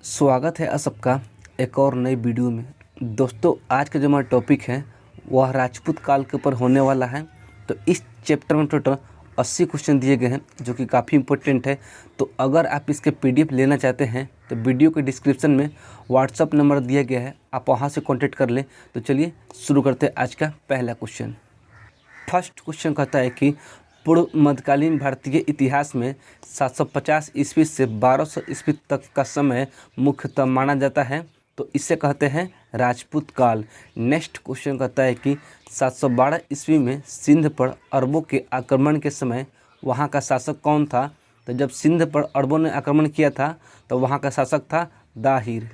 स्वागत है आप सबका एक और नई वीडियो में। दोस्तों, आज का जो हमारा टॉपिक है वह राजपूत काल के ऊपर होने वाला है। तो इस चैप्टर में टोटल 80 क्वेश्चन दिए गए हैं जो कि काफ़ी इंपॉर्टेंट है। तो अगर आप इसके पीडीएफ लेना चाहते हैं तो वीडियो के डिस्क्रिप्शन में व्हाट्सअप नंबर दिया गया है, आप वहाँ से कॉन्टेक्ट कर लें। तो चलिए शुरू करते हैं आज का पहला क्वेश्चन। फर्स्ट क्वेश्चन कहता है कि पूर्व मध्यकालीन भारतीय इतिहास में 750 ईस्वी से 1200 ईस्वी तक का समय मुख्यतः माना जाता है, तो इसे कहते हैं राजपूत काल। नेक्स्ट क्वेश्चन कहता है कि 712 ईस्वी में सिंध पर अरबों के आक्रमण के समय वहां का शासक कौन था? तो जब सिंध पर अरबों ने आक्रमण किया था तो वहां का शासक था दाहिर।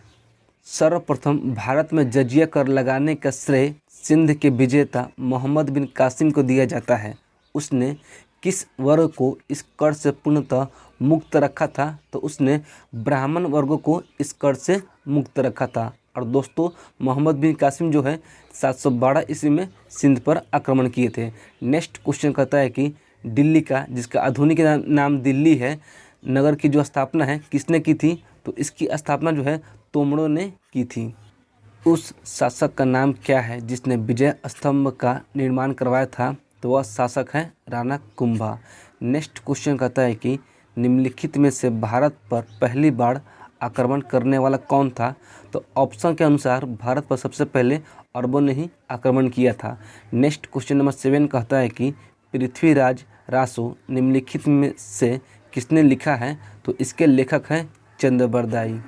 सर्वप्रथम भारत में जजिया कर लगाने का श्रेय सिंध के विजेता मोहम्मद बिन कासिम को दिया जाता है। उसने किस वर्ग को इस कर से पूर्णतः मुक्त रखा था? तो उसने ब्राह्मण वर्ग को इस कर से मुक्त रखा था। और दोस्तों, मोहम्मद बिन कासिम जो है 712 ईस्वी में सिंध पर आक्रमण किए थे। नेक्स्ट क्वेश्चन कहता है कि दिल्ली का, जिसका आधुनिक नाम दिल्ली है, नगर की जो स्थापना है किसने की थी? तो इसकी स्थापना जो है तोमरों ने की थी। उस शासक का नाम क्या है जिसने विजय स्तंभ का निर्माण करवाया था? तो वह शासक है राणा कुंभा। नेक्स्ट क्वेश्चन कहता है कि निम्नलिखित में से भारत पर पहली बार आक्रमण करने वाला कौन था? तो ऑप्शन के अनुसार भारत पर सबसे पहले अरबों ने ही आक्रमण किया था। नेक्स्ट क्वेश्चन नंबर 7 कहता है कि पृथ्वीराज रासो निम्नलिखित में से किसने लिखा है? तो इसके लेखक हैं चंद्रबरदाई।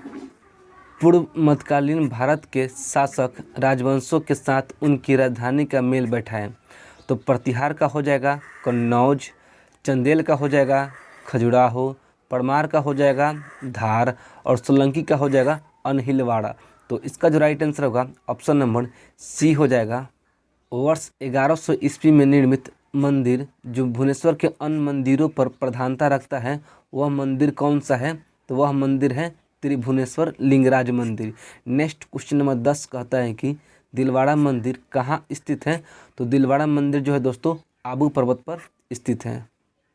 पूर्व मध्यकालीन भारत के शासक राजवंशों के साथ उनकी राजधानी का मेल बैठा है। तो प्रतिहार का हो जाएगा कन्नौज, चंदेल का हो जाएगा खजुराहो, परमार का हो जाएगा धार और सोलंकी का हो जाएगा अनहिलवाड़ा। तो इसका जो राइट आंसर होगा ऑप्शन नंबर सी हो जाएगा। वर्ष 1100 ईस्वी में निर्मित मंदिर जो भुवनेश्वर के अन्य मंदिरों पर प्रधानता रखता है, वह मंदिर कौन सा है? तो वह मंदिर है त्रिभुवनेश्वर लिंगराज मंदिर। नेक्स्ट क्वेश्चन नंबर 10 कहता है कि दिलवाड़ा मंदिर कहाँ स्थित है? तो दिलवाड़ा मंदिर जो है दोस्तों आबू पर्वत पर स्थित है।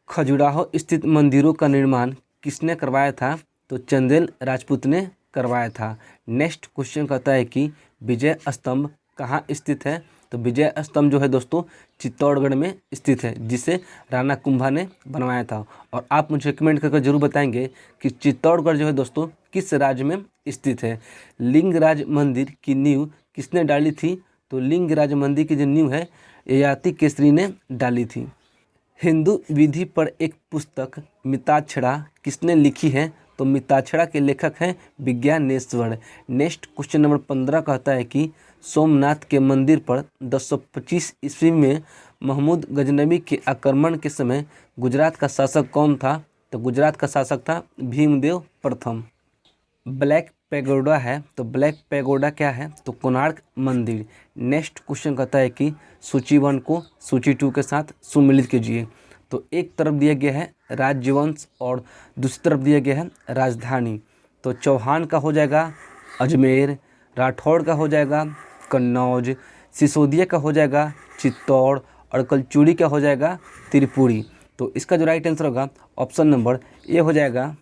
खजुराहो स्थित मंदिरों का निर्माण किसने करवाया था? तो चंदेल राजपूत ने करवाया था। नेक्स्ट क्वेश्चन कहता है कि विजय स्तंभ कहाँ स्थित है? तो विजय स्तंभ जो है दोस्तों चित्तौड़गढ़ में स्थित है, जिसे राणा कुंभा ने बनवाया था। और आप मुझे कमेंट करके जरूर बताएंगे कि चित्तौड़गढ़ जो है दोस्तों किस राज्य में स्थित है। लिंगराज मंदिर की नींव किसने डाली थी? तो लिंगराज मंदिर की जो नींव है ययाति केसरी ने डाली थी। हिंदू विधि पर एक पुस्तक मिताक्षरा किसने लिखी है? तो मिताक्षरा के लेखक हैं विज्ञानेश्वर। नेक्स्ट क्वेश्चन नंबर 15 कहता है कि सोमनाथ के मंदिर पर 1025 ईस्वी में महमूद गजनवी के आक्रमण के समय गुजरात का शासक कौन था? तो गुजरात का शासक था भीमदेव प्रथम। ब्लैक पैगोडा है, तो ब्लैक पैगोडा क्या है? तो कोणार्क मंदिर। नेक्स्ट क्वेश्चन कहता है कि सूची 1 को सूची 2 के साथ सुमिलित कीजिए। तो एक तरफ दिया गया है राज्यवंश और दूसरी तरफ दिया गया है राजधानी। तो चौहान का हो जाएगा अजमेर, राठौड़ का हो जाएगा कन्नौज, सिसोदिया का हो जाएगा चित्तौड़ और कलचुड़ी का हो जाएगा त्रिपुरी। तो इसका जो राइट आंसर होगा ऑप्शन नंबर ए हो जाएगा।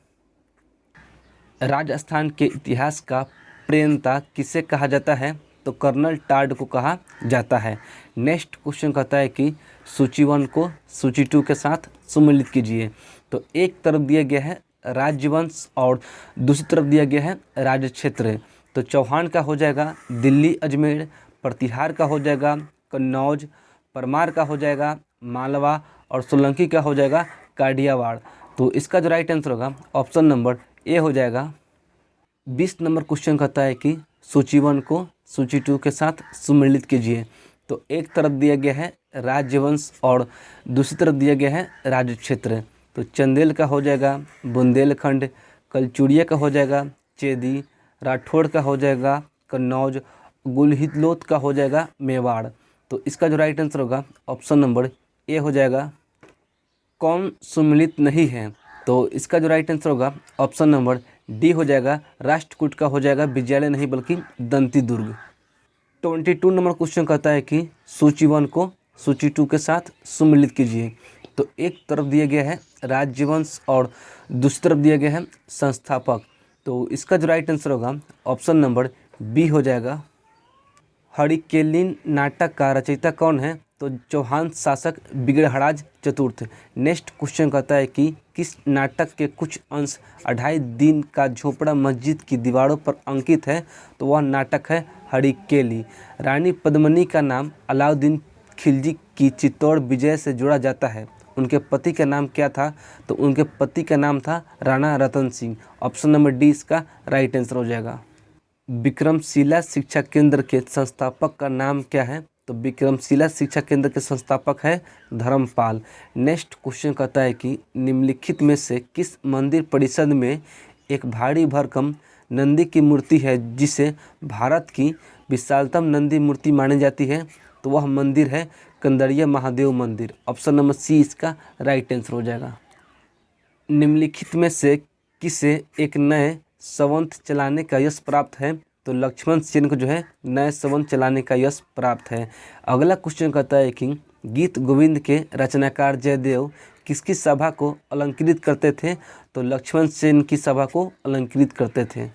राजस्थान के इतिहास का प्रेरणा किसे कहा जाता है? तो कर्नल टार्ड को कहा जाता है। नेक्स्ट क्वेश्चन कहता है कि सूची 1 को सूची 2 के साथ सुमिलित कीजिए। तो एक तरफ दिया गया है राज्यवंश और दूसरी तरफ दिया गया है राज्य क्षेत्र। तो चौहान का हो जाएगा दिल्ली अजमेर, प्रतिहार का हो जाएगा कन्नौज, परमार का हो जाएगा मालवा और सोलंकी का हो जाएगा काठियावाड़। तो इसका जो राइट आंसर होगा ऑप्शन नंबर ए हो जाएगा। 20 नंबर क्वेश्चन कहता है कि सूची 1 को सूची 2 के साथ सुमिलित कीजिए। तो एक तरफ दिया गया है राज्यवंश और दूसरी तरफ दिया गया है राज्य क्षेत्र। तो चंदेल का हो जाएगा बुंदेलखंड, कलचुड़िया का हो जाएगा चेदी, राठौड़ का हो जाएगा कन्नौज, गुलहितलोत का हो जाएगा मेवाड़। तो इसका जो राइट आंसर होगा ऑप्शन नंबर ए हो जाएगा। कौन सुमिलित नहीं है? तो इसका जो राइट आंसर होगा ऑप्शन नंबर डी हो जाएगा। राष्ट्रकूट का हो जाएगा विजयालय नहीं बल्कि दंती दुर्ग। 22 नंबर क्वेश्चन कहता है कि सूची 1 को सूची 2 के साथ सुमिलित कीजिए। तो एक तरफ दिया गया है राज्यवंश और दूसरी तरफ दिया गया है संस्थापक। तो इसका जो राइट आंसर होगा ऑप्शन नंबर बी हो जाएगा। हड़िकेलिन नाटक का रचयिता कौन है? तो चौहान शासक बिगड़हराज चतुर्थ। नेक्स्ट क्वेश्चन कहता है कि किस नाटक के कुछ अंश 2.5 दिन का झोपड़ा मस्जिद की दीवारों पर अंकित है? तो वह नाटक है हड़िकेली। रानी पद्मिनी का नाम अलाउद्दीन खिलजी की चित्तौड़ विजय से जोड़ा जाता है। उनके पति का नाम क्या था? तो उनके पति का नाम था Rana Ratan Singh. Option number D इसका राइट आंसर हो जाएगा। विक्रमशिला शिक्षा केंद्र के संस्थापक का नाम क्या है? तो विक्रमशिला शिक्षा केंद्र के संस्थापक है धर्मपाल। नेक्स्ट क्वेश्चन कहता है कि निम्नलिखित में से किस मंदिर परिसर में एक भारी भरकम नंदी की मूर्ति है जिसे भारत की विशालतम नंदी मूर्ति मानी जाती है? तो वह मंदिर है कंदरिया महादेव मंदिर। ऑप्शन नंबर सी इसका राइट आंसर हो जाएगा। निम्नलिखित में से किसे एक नए संवत चलाने का यश प्राप्त है? तो लक्ष्मण सेन को जो है नए संवत चलाने का यश प्राप्त है। अगला क्वेश्चन कहता है कि गीत गोविंद के रचनाकार जयदेव किसकी सभा को अलंकृत करते थे? तो लक्ष्मण सेन की सभा को अलंकृत करते थे।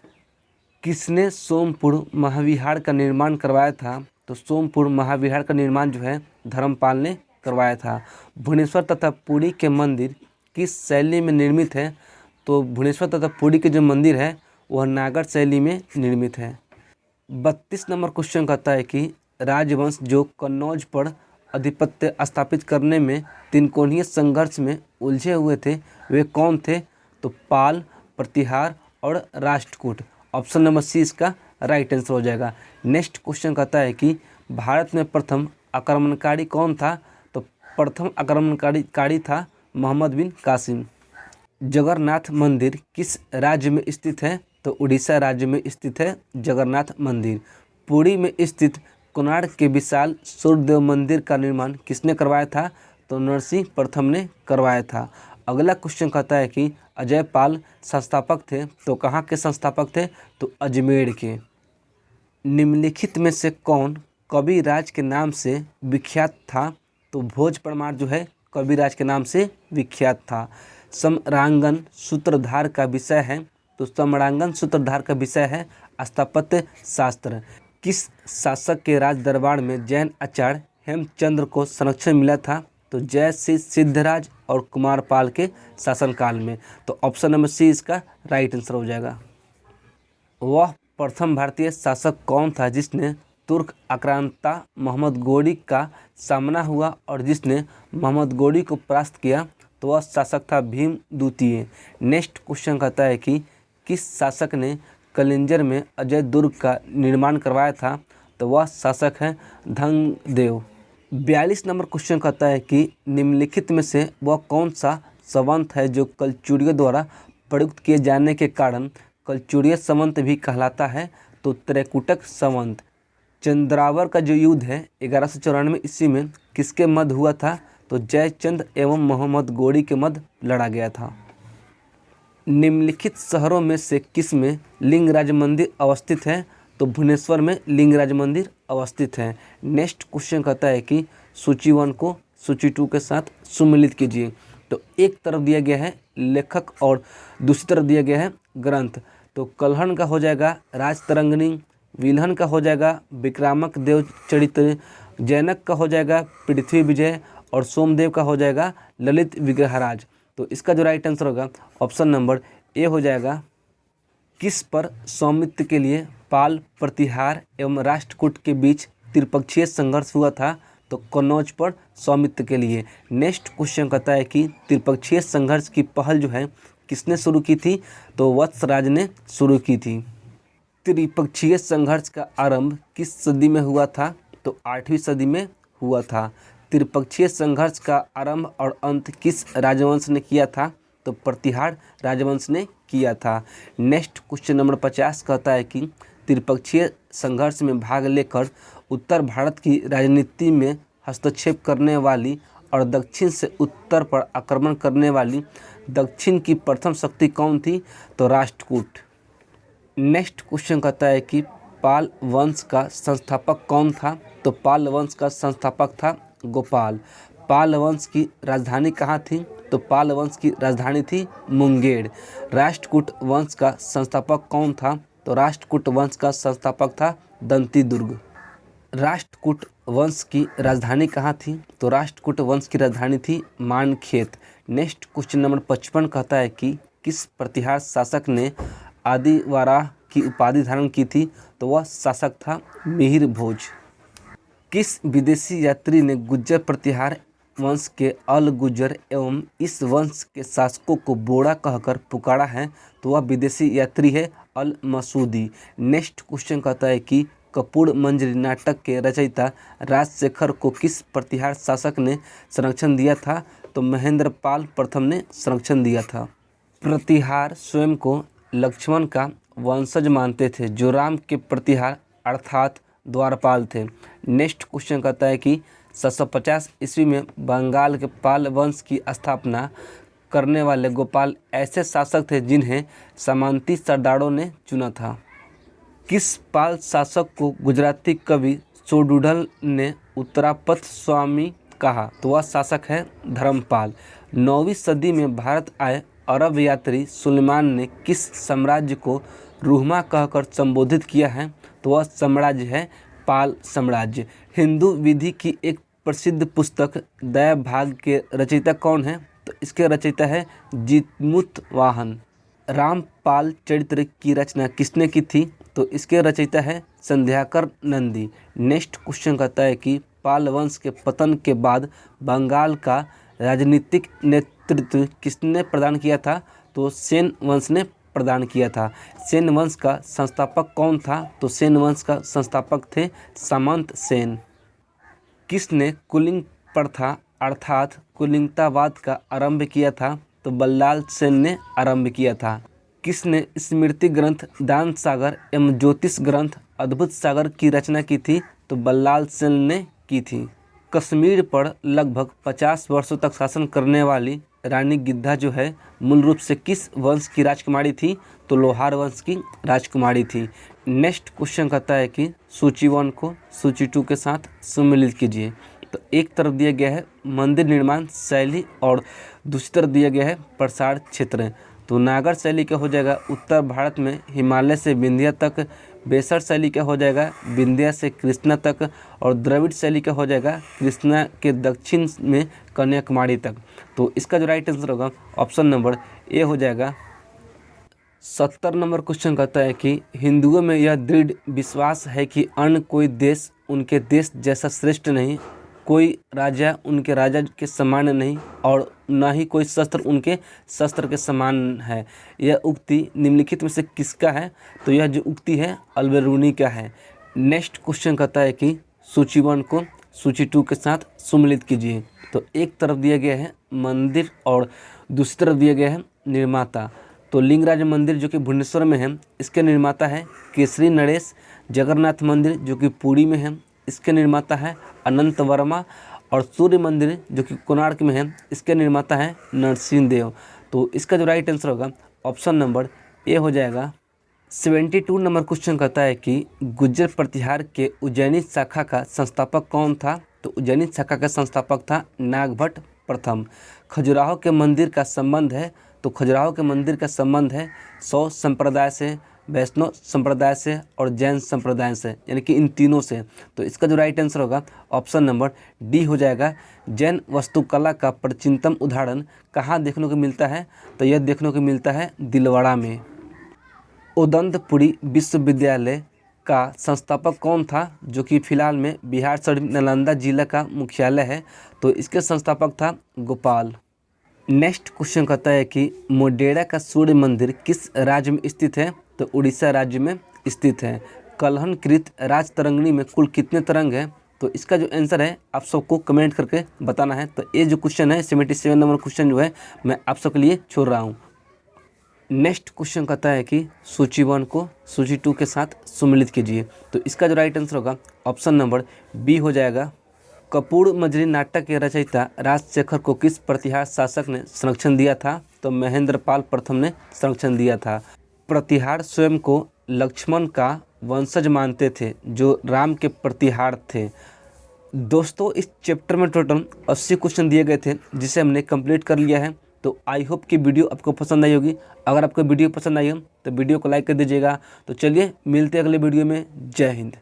किसने सोमपुर महाविहार का निर्माण करवाया था? तो सोमपुर महाविहार का निर्माण जो है धर्मपाल ने करवाया था। भुवनेश्वर तथा पुरी के मंदिर किस शैली में निर्मित है? तो भुवनेश्वर तथा पुरी के जो मंदिर है वह नागर शैली में निर्मित है। 32 नंबर क्वेश्चन कहता है कि राजवंश जो कन्नौज पर आधिपत्य स्थापित करने में तिनकोणीय संघर्ष में उलझे हुए थे वे कौन थे? तो पाल, प्रतिहार और राष्ट्रकूट। ऑप्शन नंबर सी इसका राइट आंसर हो जाएगा। नेक्स्ट क्वेश्चन कहता है कि भारत में प्रथम आक्रमणकारी कौन था? तो प्रथम आक्रमणकारी था मोहम्मद बिन कासिम। जगन्नाथ मंदिर किस राज्य में स्थित है? तो उड़ीसा राज्य में स्थित है जगन्नाथ मंदिर। पुरी में स्थित कोणार्क के विशाल सूर्यदेव मंदिर का निर्माण किसने करवाया था? तो नरसिंह प्रथम ने करवाया था। अगला क्वेश्चन कहता है कि अजयपाल संस्थापक थे, तो कहाँ के संस्थापक थे? तो अजमेर के। निम्नलिखित में से कौन कविराज के नाम से विख्यात था? तो भोज परमार जो है कविराज के नाम से विख्यात था। सम्रांगन सूत्रधार का विषय है? तो सम्रांगन सूत्रधार का विषय है स्थापत्य शास्त्र। किस शासक के राज दरबार में जैन आचार्य हेमचंद्र को संरक्षण मिला था? तो जय सिद्धराज और कुमारपाल के शासनकाल में। तो ऑप्शन नंबर सी इसका राइट आंसर हो जाएगा। वह प्रथम भारतीय शासक कौन था जिसने तुर्क आक्रांता मोहम्मद गोरी का सामना हुआ और जिसने मोहम्मद गोरी को परास्त किया? तो वह शासक था भीम द्वितीय। नेक्स्ट क्वेश्चन कहता है कि किस शासक ने कलिंजर में अजय दुर्ग का निर्माण करवाया था? तो वह शासक है धंगदेव। 42 नंबर क्वेश्चन कहता है कि निम्नलिखित में से वह कौन सा संवत है जो कलचुरियों द्वारा प्रयुक्त किए जाने के कारण कलचुरीय संवत भी कहलाता है? तो त्रैकुटक संवत। चंद्रावर का जो युद्ध है 1194 ईस्वी में किसके मध्य हुआ था? तो जयचंद एवं मोहम्मद गोरी के मध्य लड़ा गया था। निम्नलिखित शहरों में से किस में लिंगराज मंदिर अवस्थित है? तो भुवनेश्वर में लिंगराज मंदिर अवस्थित है। नेक्स्ट क्वेश्चन कहता है कि सूची 1 को सूची 2 के साथ सुमिलित कीजिए। तो एक तरफ दिया गया है लेखक और दूसरी तरफ दिया गया है ग्रंथ। तो कल्हण का हो जाएगा राजतरंगिणी, विल्हन का हो जाएगा विक्रामक देव चरित्र, जैनक का हो जाएगा पृथ्वी विजय और सोमदेव का हो जाएगा ललित विग्रहराज। तो इसका जो राइट आंसर होगा ऑप्शन नंबर ए हो जाएगा। किस पर स्वामित्व के लिए पाल, प्रतिहार एवं राष्ट्रकूट के बीच त्रिपक्षीय संघर्ष हुआ था? तो कन्नौज पर स्वामित्व के लिए। नेक्स्ट क्वेश्चन कहता है कि त्रिपक्षीय संघर्ष की पहल जो है किसने शुरू की थी? तो वत्सराज ने शुरू की थी। त्रिपक्षीय संघर्ष का आरंभ किस सदी में हुआ था? तो 8वीं सदी में हुआ था। त्रिपक्षीय संघर्ष का आरंभ और अंत किस राजवंश ने किया था? तो प्रतिहार राजवंश ने किया था। नेक्स्ट क्वेश्चन नंबर 50 कहता है कि त्रिपक्षीय संघर्ष में भाग लेकर उत्तर भारत की राजनीति में हस्तक्षेप करने वाली और दक्षिण से उत्तर पर आक्रमण करने वाली दक्षिण की प्रथम शक्ति कौन थी? तो राष्ट्रकूट। नेक्स्ट क्वेश्चन कहता है कि पाल वंश का संस्थापक कौन था? तो पाल वंश का संस्थापक था गोपाल। पाल वंश की राजधानी कहाँ थी? तो पाल वंश की राजधानी थी मुंगेर। राष्ट्रकूट वंश का संस्थापक कौन था? तो राष्ट्रकूट वंश का संस्थापक था दंती दुर्ग। राष्ट्रकूट वंश की राजधानी कहाँ थी? तो राष्ट्रकूट वंश की राजधानी थी मानखेत। नेक्स्ट क्वेश्चन नंबर 55 कहता है कि किस प्रतिहार शासक ने आदिवाराह की उपाधि धारण की थी? तो वह शासक था मिहिर भोज। किस विदेशी यात्री ने गुज्जर प्रतिहार वंश के अल गुज्जर एवं इस वंश के शासकों को बोड़ा कहकर पुकारा है? तो वह विदेशी यात्री है अल मसूदी। नेक्स्ट क्वेश्चन कहता है कि कपूर मंजरी नाटक के रचयिता राजशेखर को किस प्रतिहार शासक ने संरक्षण दिया था? तो महेंद्रपाल प्रथम ने संरक्षण दिया था। प्रतिहार स्वयं को लक्ष्मण का वंशज मानते थे, जो राम के प्रतिहार अर्थात द्वारपाल थे। नेक्स्ट क्वेश्चन कहता है कि 750 ईस्वी में बंगाल के पाल वंश की स्थापना करने वाले गोपाल ऐसे शासक थे जिन्हें सामंती सरदारों ने चुना था। किस पाल शासक को गुजराती कवि सोडुढल ने उत्तरापथ स्वामी कहा? तो वह शासक है धर्मपाल। 9वीं सदी में भारत आए अरब यात्री सुलेमान ने किस साम्राज्य को रूहमा कहकर संबोधित किया है? तो वह साम्राज्य है पाल साम्राज्य। हिंदू विधि की एक प्रसिद्ध पुस्तक दया भाग के रचयिता कौन है? तो इसके रचयिता है जीतमुत वाहन। रामपाल चरित्र की रचना किसने की थी? तो इसके रचयिता है संध्याकर नंदी। नेक्स्ट क्वेश्चन कहता है कि पाल वंश के पतन के बाद बंगाल का राजनीतिक नेतृत्व किसने प्रदान किया था? तो सेन वंश ने प्रदान किया था। सेन वंश का संस्थापक कौन था? तो सेन वंश का संस्थापक थे सामंत सेन। किसने कुलिंग प्रथा अर्थात कुलिंगतावाद का आरंभ किया था? तो बल्लाल सेन ने आरंभ किया था। किसने स्मृति ग्रंथ दान सागर एवं ज्योतिष ग्रंथ अद्भुत सागर की रचना की थी? तो बल्लाल सेन ने की थी। कश्मीर पर लगभग 50 वर्षों तक शासन करने वाली रानी गिद्धा जो है मूल रूप से किस वंश की राजकुमारी थी? तो लोहार वंश की राजकुमारी थी। नेक्स्ट क्वेश्चन कहता है कि सूची 1 को सूची 2 के साथ सम्मिलित कीजिए। तो एक तरफ दिया गया है मंदिर निर्माण शैली और दूसरी तरफ दिया गया है प्रसार क्षेत्र। तो नागर शैली का हो जाएगा उत्तर भारत में हिमालय से विंध्या तक, बेसर शैली का हो जाएगा विंध्या से कृष्णा तक, और द्रविड़ शैली का हो जाएगा कृष्णा के दक्षिण में कन्याकुमारी तक। तो इसका जो राइट आंसर होगा ऑप्शन नंबर ए हो जाएगा। 70 नंबर क्वेश्चन कहता है कि हिंदुओं में यह दृढ़ विश्वास है कि अन्य कोई देश उनके देश जैसा श्रेष्ठ नहीं, कोई राजा उनके राजा के समान नहीं, और न ही कोई शस्त्र उनके शस्त्र के समान है। यह उक्ति निम्नलिखित में से किसका है? तो यह जो उक्ति है अलबेरूनी का है। नेक्स्ट क्वेश्चन कहता है कि सूची 1 को सूची 2 के साथ सम्मिलित कीजिए। तो एक तरफ दिया गया है मंदिर और दूसरी तरफ दिया गया है निर्माता। तो लिंगराज मंदिर जो कि भुवनेश्वर में है, इसके निर्माता है केसरी नरेश। जगन्नाथ मंदिर जो कि पुरी में है, इसके निर्माता है अनंत वर्मा। और सूर्य मंदिर जो कि कोणार्क में है, इसके निर्माता है नरसिंह देव। तो इसका जो राइट आंसर होगा ऑप्शन नंबर ए हो जाएगा। 72 नंबर क्वेश्चन कहता है कि गुज्जर प्रतिहार के उज्जैनी शाखा का संस्थापक कौन था? तो उज्जैनी शाखा का संस्थापक था नागभट्ट प्रथम। खजुराहो के मंदिर का संबंध है, तो खजुराहो के मंदिर का संबंध है शैव संप्रदाय से, वैष्णव संप्रदाय से और जैन संप्रदाय से, यानी कि इन तीनों से। तो इसका जो राइट आंसर होगा ऑप्शन नंबर डी हो जाएगा। जैन वास्तुकला का प्राचीनतम उदाहरण कहाँ देखने को मिलता है? तो यह देखने को मिलता है दिलवाड़ा में। उदंतपुरी विश्वविद्यालय का संस्थापक कौन था? जो कि फिलहाल में बिहार शरीफ नालंदा जिला का मुख्यालय है। तो इसके संस्थापक था गोपाल। नेक्स्ट क्वेश्चन कहता है कि मोढेरा का सूर्य मंदिर किस राज्य में स्थित है? तो उड़ीसा राज्य में स्थित है। कलहनकृत राज तरंगिणी में कुल कितने तरंग हैं? तो इसका जो आंसर है आप सबको कमेंट करके बताना है। तो ये जो क्वेश्चन है 77 नंबर क्वेश्चन जो है मैं आप सबके लिए छोड़ रहा हूँ। नेक्स्ट क्वेश्चन कहता है कि सूची 1 को सूची 2 के साथ सम्मिलित कीजिए। तो इसका जो राइट आंसर होगा ऑप्शन नंबर बी हो जाएगा। कपूर मंजरी नाटक के रचयिता राजशेखर को किस प्रतिहार शासक ने संरक्षण दिया था? तो महेंद्रपाल प्रथम ने संरक्षण दिया था। प्रतिहार स्वयं को लक्ष्मण का वंशज मानते थे, जो राम के प्रतिहार थे। दोस्तों इस चैप्टर में टोटल 80 क्वेश्चन दिए गए थे जिसे हमने कंप्लीट कर लिया है। तो आई होप कि वीडियो आपको पसंद आई होगी। अगर आपको वीडियो पसंद आई हो तो वीडियो को लाइक कर दीजिएगा। तो चलिए मिलते हैं अगले वीडियो में। जय हिंद।